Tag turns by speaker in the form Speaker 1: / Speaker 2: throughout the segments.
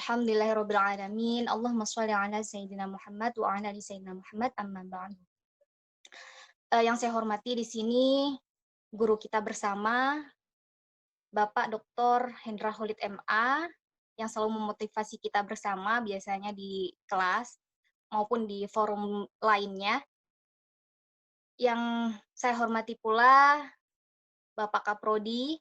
Speaker 1: Alhamdulillahirabbil alamin. Allahumma shalli ala sayyidina Muhammad wa ala ali sayyidina Muhammad, amma ba'du. Yang saya hormati di sini guru kita bersama, Bapak Dr. Hendra Khalid MA, yang selalu memotivasi kita bersama biasanya di kelas maupun di forum lainnya. Yang saya hormati pula Bapak Kaprodi,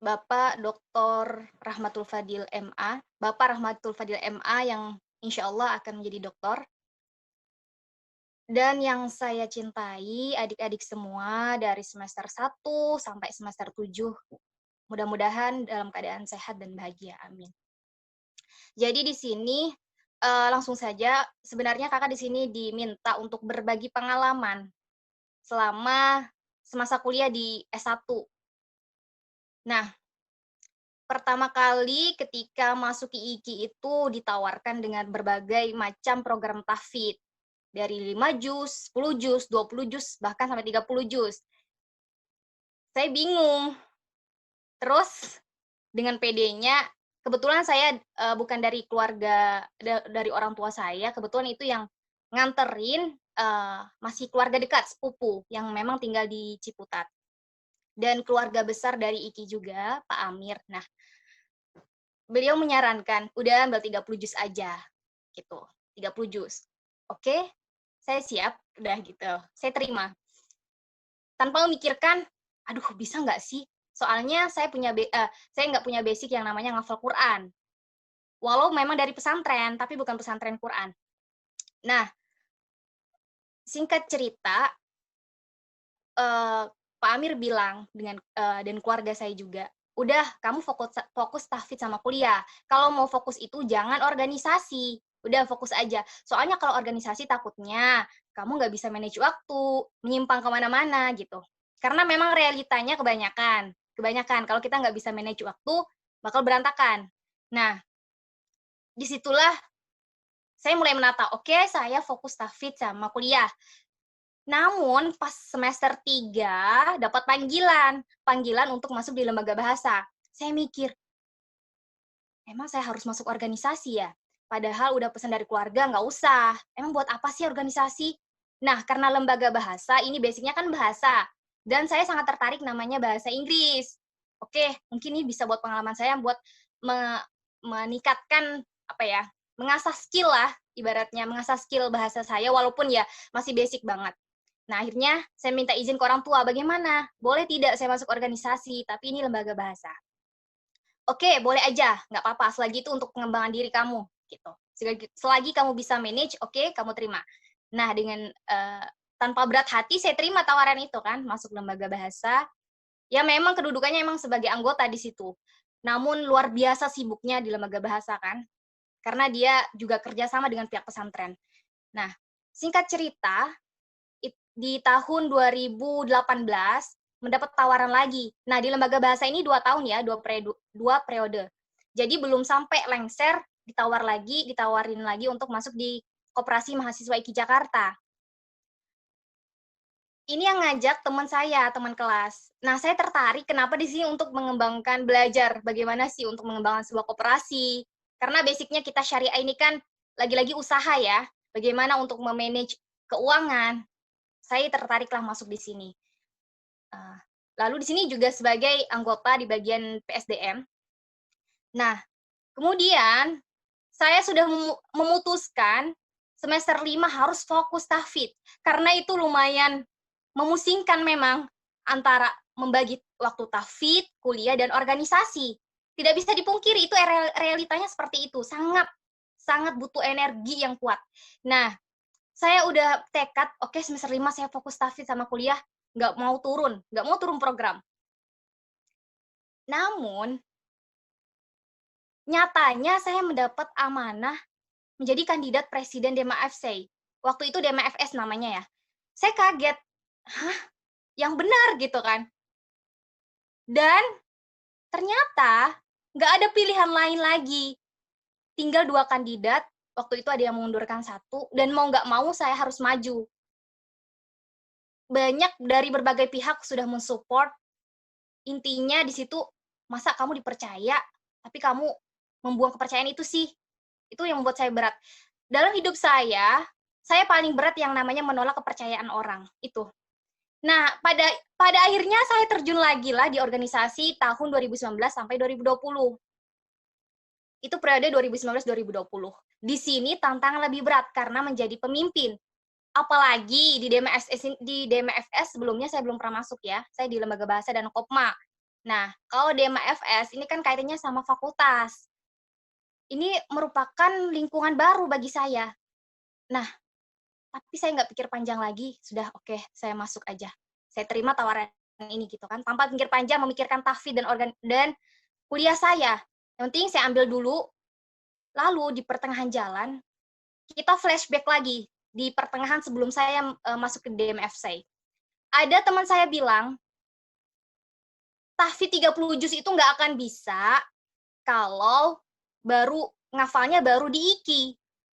Speaker 1: Bapak Dr. Rahmatul Fadil MA, Bapak Rahmatul Fadil MA yang insya Allah akan menjadi doktor. Dan yang saya cintai adik-adik semua dari semester 1 sampai semester 7, mudah-mudahan dalam keadaan sehat dan bahagia, amin. Jadi di sini, langsung saja, sebenarnya Kakak di sini diminta untuk berbagi pengalaman selama semasa kuliah di S1. Nah, pertama kali ketika masuk IIKI itu ditawarkan dengan berbagai macam program tahfidz. Dari 5 juz, 10 juz, 20 juz, bahkan sampai 30 juz. Saya bingung. Terus dengan PD-nya, kebetulan saya bukan dari keluarga, dari orang tua saya, kebetulan itu yang nganterin masih keluarga dekat, sepupu, yang memang tinggal di Ciputat. Dan keluarga besar dari IKI juga, Pak Amir. Nah, beliau menyarankan, udah ambil 30 juz aja, gitu. 30 juz. Oke, saya siap, udah gitu. Saya terima. Tanpa memikirkan, aduh bisa nggak sih? Soalnya saya nggak punya basic yang namanya ngafal Quran. Walau memang dari pesantren, tapi bukan pesantren Quran. Nah, singkat cerita, Pak Amir bilang dan keluarga saya juga, udah kamu fokus tahfidz sama kuliah. Kalau mau fokus itu jangan organisasi, udah fokus aja. Soalnya kalau organisasi takutnya kamu nggak bisa manage waktu, menyimpang kemana-mana gitu. Karena memang realitanya kebanyakan kalau kita nggak bisa manage waktu, bakal berantakan. Nah, disitulah saya mulai menata, oke, saya fokus tahfidz sama kuliah. Namun pas semester 3 dapat panggilan untuk masuk di lembaga bahasa. Saya mikir, emang saya harus masuk organisasi ya? Padahal udah pesan dari keluarga, nggak usah. Emang buat apa sih organisasi? Nah, karena lembaga bahasa, ini basicnya kan bahasa. Dan saya sangat tertarik namanya bahasa Inggris. Oke, mungkin ini bisa buat pengalaman saya buat meningkatkan, mengasah skill lah, ibaratnya mengasah skill bahasa saya, walaupun ya masih basic banget. Nah, akhirnya saya minta izin ke orang tua, bagaimana? Boleh tidak saya masuk organisasi, tapi ini lembaga bahasa. Oke, boleh aja, nggak apa-apa, selagi itu untuk pengembangan diri kamu, gitu. Selagi kamu bisa manage, oke, kamu terima. Nah, dengan tanpa berat hati, saya terima tawaran itu kan, masuk lembaga bahasa. Ya memang kedudukannya emang sebagai anggota di situ. Namun luar biasa sibuknya di lembaga bahasa kan, karena dia juga kerjasama dengan pihak pesantren. Nah, singkat cerita, di tahun 2018 mendapat tawaran lagi. Nah, di lembaga bahasa ini 2 tahun ya, 2 periode. Jadi belum sampai lengser, ditawarin lagi untuk masuk di Koperasi Mahasiswa IKI Jakarta. Ini yang ngajak teman saya, teman kelas. Nah, saya tertarik kenapa di sini untuk mengembangkan belajar bagaimana sih untuk mengembangkan sebuah koperasi. Karena basicnya kita syariah ini kan lagi-lagi usaha ya, bagaimana untuk memanage keuangan. Saya tertariklah masuk di sini. Lalu di sini juga sebagai anggota di bagian PSDM. Nah, kemudian saya sudah memutuskan semester 5 harus fokus tahfidz. Karena itu lumayan memusingkan memang antara membagi waktu tahfidz, kuliah, dan organisasi. Tidak bisa dipungkiri, itu realitanya seperti itu. Sangat butuh energi yang kuat. Nah, saya udah tekad, oke, semester 5 saya fokus tahfidz sama kuliah, nggak mau turun program. Namun, nyatanya saya mendapat amanah menjadi kandidat presiden Dema FC. Waktu itu Dema FS namanya ya. Saya kaget, hah? Yang benar gitu kan. Dan ternyata nggak ada pilihan lain lagi. Tinggal 2 kandidat, waktu itu ada yang mengundurkan 1, dan mau nggak mau saya harus maju. Banyak dari berbagai pihak sudah mensupport. Intinya di situ, masa kamu dipercaya, tapi kamu membuang kepercayaan itu sih. Itu yang membuat saya berat. Dalam hidup saya paling berat yang namanya menolak kepercayaan orang, itu. Nah, pada akhirnya saya terjun lagi lah di organisasi tahun 2019 sampai 2020. Itu periode 2019-2020. Di sini tantangan lebih berat karena menjadi pemimpin. Apalagi di DMFS sebelumnya saya belum pernah masuk ya. Saya di Lembaga Bahasa dan Kopma. Nah, kalau DMFS ini kan kaitannya sama fakultas. Ini merupakan lingkungan baru bagi saya. Nah, tapi saya nggak pikir panjang lagi, sudah oke, saya masuk aja. Saya terima tawaran ini gitu kan, tanpa pikir panjang memikirkan tahfidz dan kuliah saya. Yang penting saya ambil dulu, lalu di pertengahan jalan, kita flashback lagi, di pertengahan sebelum saya masuk ke DMFC. Ada teman saya bilang, tahfidz 30 juz itu nggak akan bisa kalau ngafalnya baru di IKI.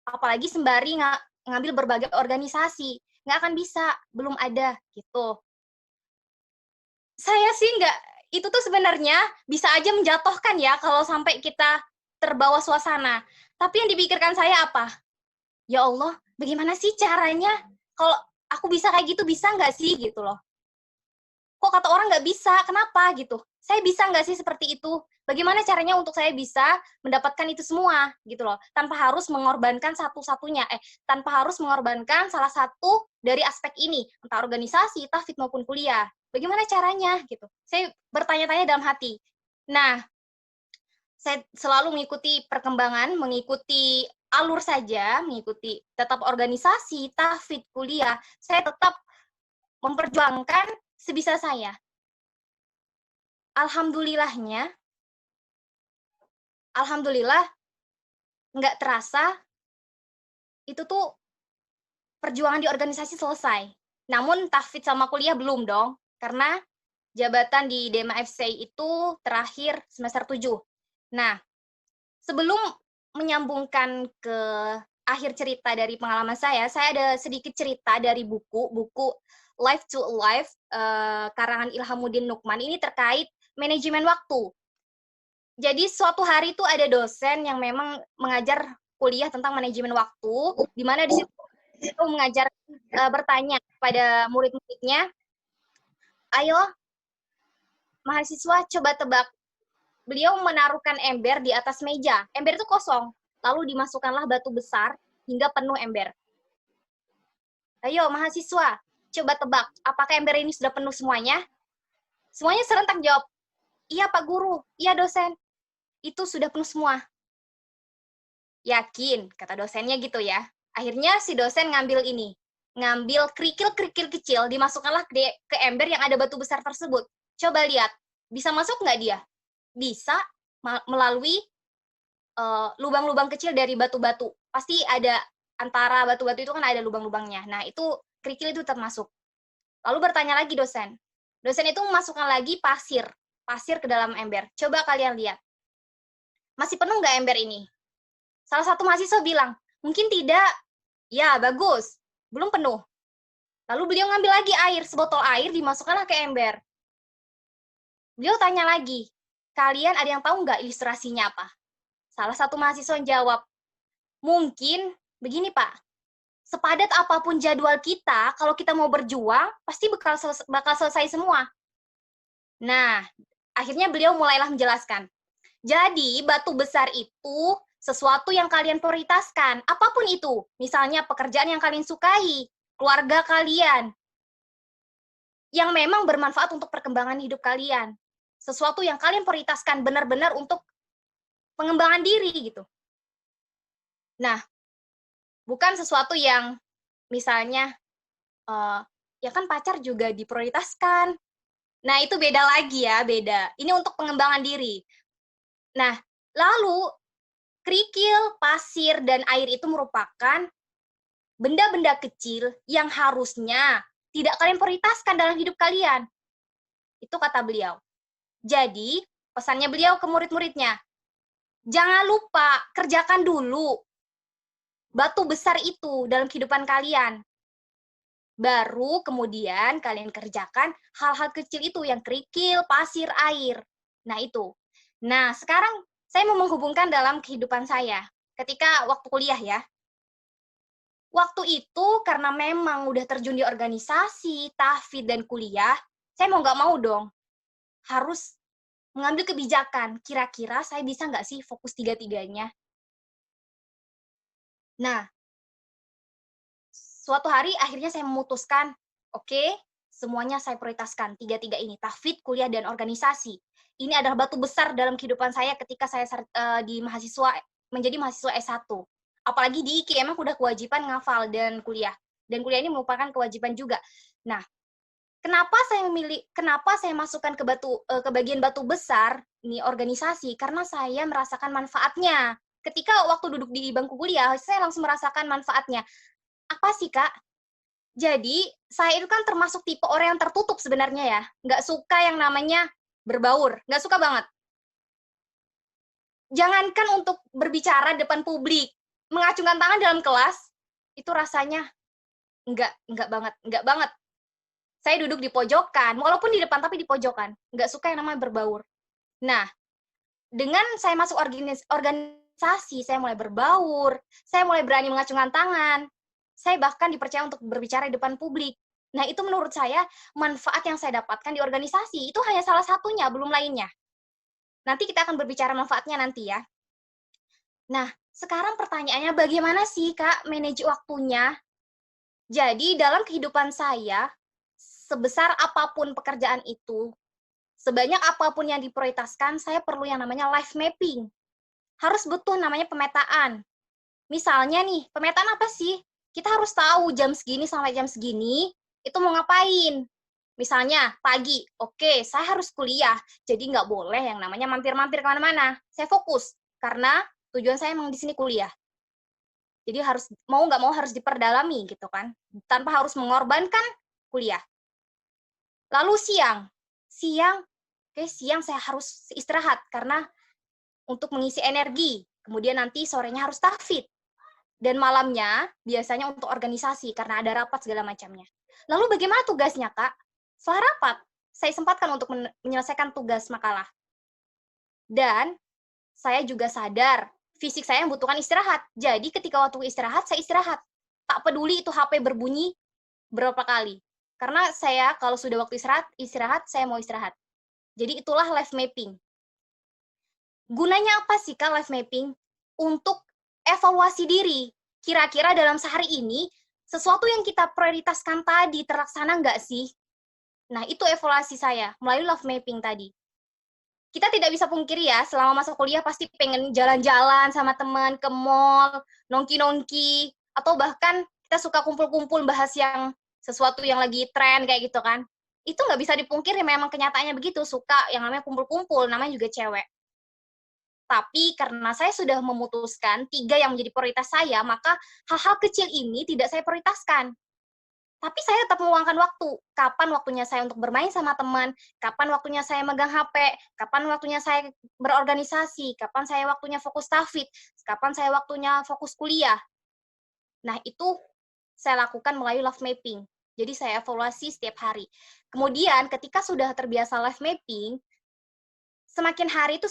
Speaker 1: Apalagi sembari ngambil berbagai organisasi. Nggak akan bisa, belum ada, gitu. Saya sih nggak, itu tuh sebenarnya bisa aja menjatuhkan ya kalau sampai kita terbawa suasana. Tapi yang dipikirkan saya apa? Ya Allah, bagaimana sih caranya? Kalau aku bisa kayak gitu, bisa nggak sih gitu loh. Kok kata orang nggak bisa, kenapa gitu? Saya bisa nggak sih seperti itu? Bagaimana caranya untuk saya bisa mendapatkan itu semua gitu loh, tanpa harus mengorbankan satu-satunya, tanpa harus mengorbankan salah satu dari aspek ini, entah organisasi, tahfidz maupun kuliah. Bagaimana caranya gitu? Saya bertanya-tanya dalam hati. Nah, saya selalu mengikuti perkembangan, mengikuti alur saja, mengikuti tetap organisasi, tahfidz, kuliah, saya tetap memperjuangkan sebisa saya. Alhamdulillah nggak terasa itu tuh perjuangan di organisasi selesai. Namun tahfidz sama kuliah belum dong, karena jabatan di DMFC itu terakhir semester 7. Nah, sebelum menyambungkan ke akhir cerita dari pengalaman saya ada sedikit cerita dari buku Life to Life, karangan Ilhamuddin Nukman. Ini terkait manajemen waktu. Jadi suatu hari itu ada dosen yang memang mengajar kuliah tentang manajemen waktu, di mana di situ mengajar bertanya kepada murid-muridnya, ayo mahasiswa coba tebak. Beliau menaruhkan ember di atas meja. Ember itu kosong. Lalu dimasukkanlah batu besar hingga penuh ember. Ayo mahasiswa, coba tebak, apakah ember ini sudah penuh semuanya? Semuanya serentak jawab, iya Pak Guru, iya dosen. Itu sudah penuh semua. Yakin, kata dosennya gitu ya. Akhirnya si dosen ngambil kerikil-kerikil kecil, dimasukkanlah ke ember yang ada batu besar tersebut. Coba lihat, bisa masuk nggak dia? Bisa, melalui lubang-lubang kecil dari batu-batu. Pasti ada, antara batu-batu itu kan ada lubang-lubangnya. Nah, itu kerikil itu termasuk. Lalu bertanya lagi dosen. Dosen itu memasukkan lagi pasir ke dalam ember. Coba kalian lihat. Masih penuh nggak ember ini? Salah satu mahasiswa bilang, mungkin tidak. Ya, bagus. Belum penuh. Lalu beliau ngambil lagi air, sebotol air dimasukkanlah ke ember. Beliau tanya lagi, kalian ada yang tahu nggak ilustrasinya apa? Salah satu mahasiswa jawab, mungkin begini Pak, sepadat apapun jadwal kita, kalau kita mau berjuang, pasti bakal selesai semua. Nah, akhirnya beliau mulailah menjelaskan. Jadi, batu besar itu sesuatu yang kalian prioritaskan, apapun itu. Misalnya pekerjaan yang kalian sukai, keluarga kalian, yang memang bermanfaat untuk perkembangan hidup kalian. Sesuatu yang kalian prioritaskan benar-benar untuk pengembangan diri gitu. Nah, bukan sesuatu yang misalnya, ya kan pacar juga diprioritaskan. Nah, itu beda lagi ya, beda. Ini untuk pengembangan diri. Nah, lalu kerikil, pasir, dan air itu merupakan benda-benda kecil yang harusnya tidak kalian prioritaskan dalam hidup kalian. Itu kata beliau. Jadi, pesannya beliau ke murid-muridnya, jangan lupa kerjakan dulu batu besar itu dalam kehidupan kalian. Baru kemudian kalian kerjakan hal-hal kecil itu yang kerikil, pasir, air. Nah, itu. Nah, sekarang Saya mau menghubungkan dalam kehidupan saya, ketika waktu kuliah ya. Waktu itu karena memang udah terjun di organisasi, tahfidz, dan kuliah, saya mau nggak mau dong, harus mengambil kebijakan, kira-kira saya bisa nggak sih fokus tiga-tiganya? Nah, suatu hari akhirnya saya memutuskan, oke, semuanya saya prioritaskan, tiga-tiga ini, tahfidz, kuliah, dan organisasi. Ini adalah batu besar dalam kehidupan saya ketika saya di menjadi mahasiswa S1. Apalagi di IKI, emang udah kewajiban ngafal dan kuliah. Dan kuliah ini merupakan kewajiban juga. Nah, kenapa saya masukkan ke bagian batu besar, ini organisasi, karena saya merasakan manfaatnya. Ketika waktu duduk di bangku kuliah, saya langsung merasakan manfaatnya. Apa sih, Kak? Jadi, saya itu kan termasuk tipe orang yang tertutup sebenarnya ya, nggak suka yang namanya berbaur, nggak suka banget. Jangankan untuk berbicara depan publik, mengacungkan tangan dalam kelas, itu rasanya nggak banget. Saya duduk di pojokan, walaupun di depan tapi di pojokan, nggak suka yang namanya berbaur. Nah, dengan saya masuk organisasi, saya mulai berbaur, saya mulai berani mengacungkan tangan, saya bahkan dipercaya untuk berbicara di depan publik. Nah, itu menurut saya manfaat yang saya dapatkan di organisasi, itu hanya salah satunya, belum lainnya. Nanti kita akan berbicara manfaatnya nanti ya. Nah, sekarang pertanyaannya bagaimana sih, Kak, manage waktunya? Jadi, dalam kehidupan saya, sebesar apapun pekerjaan itu, sebanyak apapun yang diprioritaskan, saya perlu yang namanya life mapping. Harus butuh namanya pemetaan. Misalnya nih, pemetaan apa sih? Kita harus tahu jam segini sampai jam segini, itu mau ngapain. Misalnya, pagi, oke, saya harus kuliah, jadi nggak boleh yang namanya mampir-mampir kemana-mana. Saya fokus, karena tujuan saya emang di sini kuliah. Jadi harus, mau nggak mau harus diperdalami gitu kan, tanpa harus mengorbankan kuliah. Lalu siang, oke, siang saya harus istirahat, karena untuk mengisi energi, kemudian nanti sorenya harus tahfidz. Dan malamnya biasanya untuk organisasi karena ada rapat segala macamnya. Lalu bagaimana tugasnya, Kak? Setelah rapat, saya sempatkan untuk menyelesaikan tugas makalah. Dan saya juga sadar fisik saya membutuhkan istirahat. Jadi ketika waktu istirahat, saya istirahat. Tak peduli itu HP berbunyi berapa kali. Karena saya kalau sudah waktu istirahat saya mau istirahat. Jadi itulah life mapping. Gunanya apa sih, Kak, life mapping? Untuk evaluasi diri. Kira-kira dalam sehari ini, sesuatu yang kita prioritaskan tadi terlaksana nggak sih? Nah, itu evaluasi saya melalui life mapping tadi. Kita tidak bisa pungkiri ya, selama masa kuliah pasti pengen jalan-jalan sama teman, ke mall, nongki-nongki, atau bahkan kita suka kumpul-kumpul bahas yang sesuatu yang lagi tren kayak gitu kan. Itu nggak bisa dipungkiri, memang kenyataannya begitu, suka yang namanya kumpul-kumpul, namanya juga cewek. Tapi karena saya sudah memutuskan 3 yang menjadi prioritas saya, maka hal-hal kecil ini tidak saya prioritaskan. Tapi saya tetap meluangkan waktu. Kapan waktunya saya untuk bermain sama teman, kapan waktunya saya megang HP, kapan waktunya saya berorganisasi, kapan saya waktunya fokus tahfidz, kapan saya waktunya fokus kuliah. Nah, itu saya lakukan melalui life mapping. Jadi saya evaluasi setiap hari. Kemudian ketika sudah terbiasa life mapping, semakin hari itu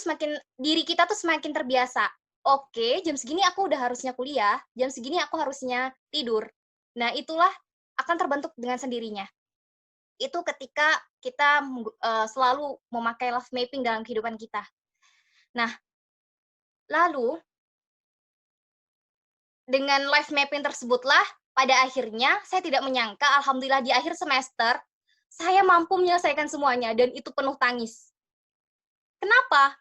Speaker 1: diri kita tuh semakin terbiasa. Oke, jam segini aku udah harusnya kuliah, jam segini aku harusnya tidur. Nah, itulah akan terbentuk dengan sendirinya. Itu ketika kita selalu memakai life mapping dalam kehidupan kita. Nah, lalu dengan life mapping tersebutlah pada akhirnya saya tidak menyangka, alhamdulillah di akhir semester saya mampu menyelesaikan semuanya dan itu penuh tangis. Kenapa?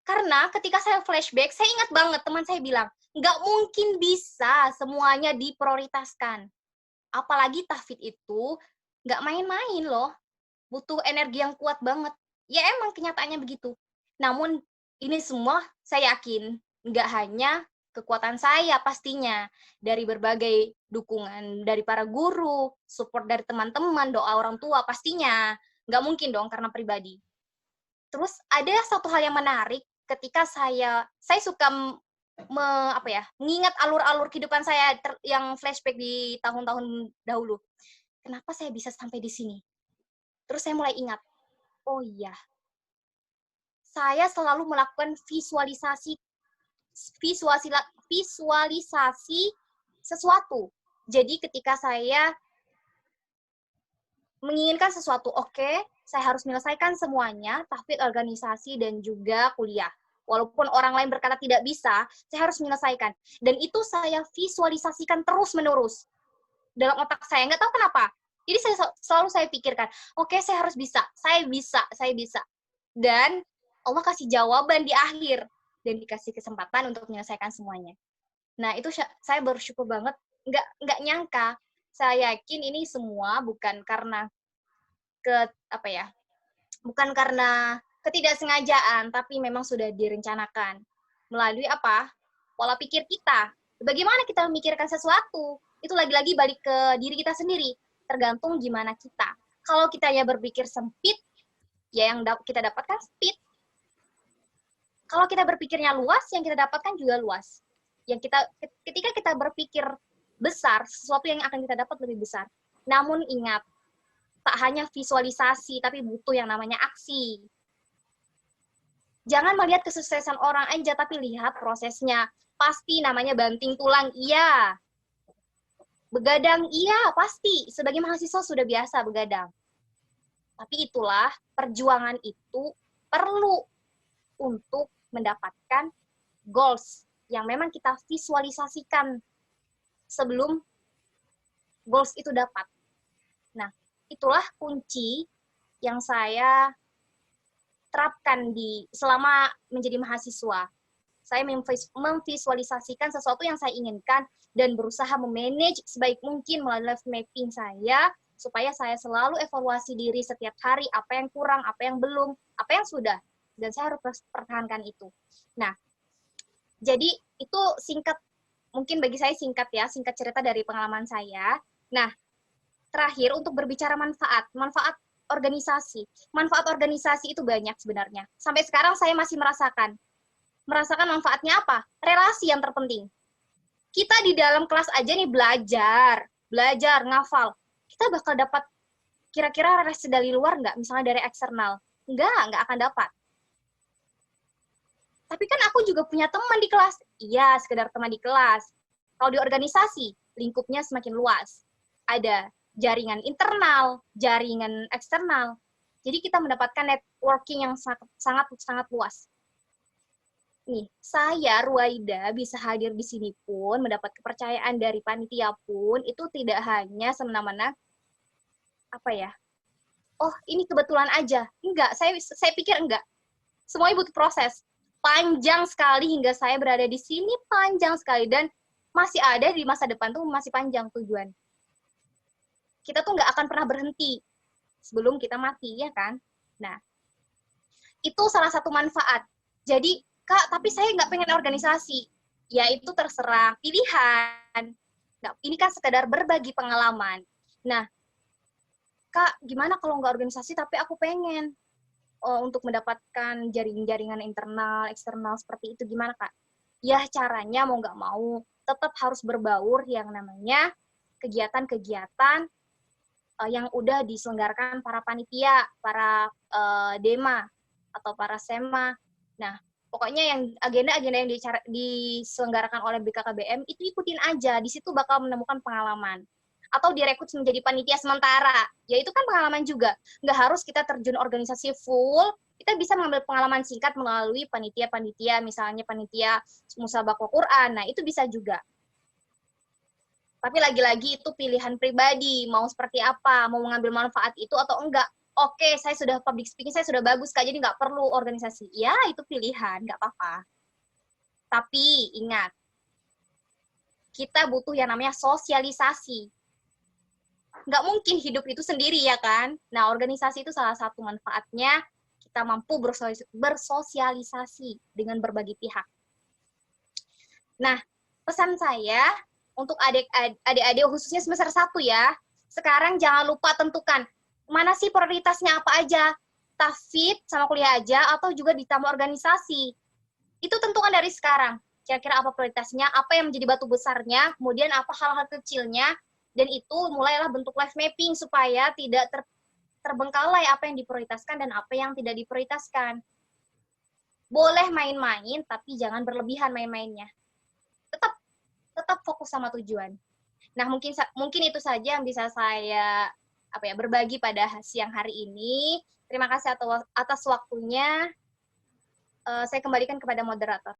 Speaker 1: Karena ketika saya flashback, saya ingat banget teman saya bilang, nggak mungkin bisa semuanya diprioritaskan. Apalagi tahfidz itu nggak main-main loh, butuh energi yang kuat banget. Ya emang kenyataannya begitu. Namun ini semua saya yakin nggak hanya kekuatan saya pastinya, dari berbagai dukungan dari para guru, support dari teman-teman, doa orang tua pastinya. Nggak mungkin dong karena pribadi. Terus ada satu hal yang menarik ketika saya suka mengingat alur-alur kehidupan saya yang flashback di tahun-tahun dahulu. Kenapa saya bisa sampai di sini? Terus saya mulai ingat, oh iya, saya selalu melakukan visualisasi sesuatu. Jadi ketika saya menginginkan sesuatu, oke, saya harus menyelesaikan semuanya, tahfidz, organisasi, dan juga kuliah. Walaupun orang lain berkata tidak bisa, saya harus menyelesaikan. Dan itu saya visualisasikan terus-menerus dalam otak saya. Nggak tahu kenapa. Jadi selalu saya pikirkan, oke, saya harus bisa, saya bisa, saya bisa. Dan Allah kasih jawaban di akhir. Dan dikasih kesempatan untuk menyelesaikan semuanya. Nah, itu saya bersyukur banget. Nggak nyangka. Saya yakin ini semua bukan karena bukan karena ketidaksengajaan, tapi memang sudah direncanakan melalui pola pikir kita. Bagaimana kita memikirkan sesuatu, itu lagi-lagi balik ke diri kita sendiri, tergantung gimana kita. Kalau kita ya berpikir sempit, ya yang kita dapatkan sempit. Kalau kita berpikirnya luas, yang kita dapatkan juga luas. Ketika kita berpikir besar, sesuatu yang akan kita dapat lebih besar. Namun ingat, tak hanya visualisasi, tapi butuh yang namanya aksi. Jangan melihat kesuksesan orang aja, tapi lihat prosesnya. Pasti namanya banting tulang, iya. Begadang, iya, pasti. Sebagai mahasiswa sudah biasa begadang. Tapi itulah, perjuangan itu perlu untuk mendapatkan goals yang memang kita visualisasikan sebelum goals itu dapat. Nah, itulah kunci yang saya terapkan selama menjadi mahasiswa. Saya memvisualisasikan sesuatu yang saya inginkan dan berusaha memanage sebaik mungkin melalui life mapping saya, supaya saya selalu evaluasi diri setiap hari, apa yang kurang, apa yang belum, apa yang sudah. Dan saya harus pertahankan itu. Nah, jadi itu mungkin bagi saya singkat cerita dari pengalaman saya. Nah, terakhir untuk berbicara manfaat organisasi. Manfaat organisasi itu banyak sebenarnya. Sampai sekarang saya masih merasakan manfaatnya apa? Relasi yang terpenting. Kita di dalam kelas aja nih belajar, ngafal. Kita bakal dapat kira-kira relasi dari luar nggak? Misalnya dari eksternal. Nggak akan dapat. Tapi kan aku juga punya teman di kelas. Iya, sekedar teman di kelas. Kalau di organisasi, lingkupnya semakin luas. Ada jaringan internal, jaringan eksternal. Jadi kita mendapatkan networking yang sangat luas. Nih, saya, Ruwaida, bisa hadir di sini pun, mendapat kepercayaan dari panitia pun, itu tidak hanya semena-mena, oh ini kebetulan aja. Enggak, saya pikir enggak. Semuanya butuh proses. Panjang sekali hingga saya berada di sini, panjang sekali. Dan masih ada di masa depan tuh masih panjang tujuan. Kita tuh nggak akan pernah berhenti sebelum kita mati, ya kan? Nah, itu salah satu manfaat. Jadi, Kak, tapi saya nggak pengen organisasi. Ya, itu terserah pilihan. Nah, ini kan sekedar berbagi pengalaman. Nah, Kak, gimana kalau nggak organisasi tapi aku pengen untuk mendapatkan jaringan internal, eksternal seperti itu, gimana Kak? Ya caranya mau nggak mau tetap harus berbaur yang namanya kegiatan-kegiatan yang udah diselenggarakan para panitia, para dema, atau para sema. Nah, pokoknya yang agenda-agenda yang diselenggarakan oleh BKKBM itu ikutin aja, di situ bakal menemukan pengalaman. Atau direkrut menjadi panitia sementara, ya itu kan pengalaman juga. Nggak harus kita terjun organisasi full, kita bisa mengambil pengalaman singkat melalui panitia-panitia, misalnya panitia musabaqah Quran, nah itu bisa juga. Tapi lagi-lagi itu pilihan pribadi, mau seperti apa, mau mengambil manfaat itu atau enggak. Oke, saya sudah public speaking, saya sudah bagus, Kak, jadi nggak perlu organisasi. Ya, itu pilihan, nggak apa-apa. Tapi ingat, kita butuh yang namanya sosialisasi. Nggak mungkin hidup itu sendiri, ya kan? Nah, organisasi itu salah satu manfaatnya, kita mampu bersosialisasi dengan berbagai pihak. Nah, pesan saya untuk adik-adik khususnya semester 1 ya, sekarang jangan lupa tentukan, mana sih prioritasnya apa aja? Tahfidz sama kuliah aja, atau juga ditambah organisasi? Itu tentukan dari sekarang. Kira-kira apa prioritasnya, apa yang menjadi batu besarnya, kemudian apa hal-hal kecilnya, dan itu mulailah bentuk life mapping supaya tidak terbengkalai apa yang diprioritaskan dan apa yang tidak diprioritaskan. boleh main-main, tapi jangan berlebihan main-mainnya. Tetap tetap fokus sama tujuan. Nah, mungkin itu saja yang bisa saya berbagi pada siang hari ini. Terima kasih atas waktunya. Saya kembalikan kepada moderator.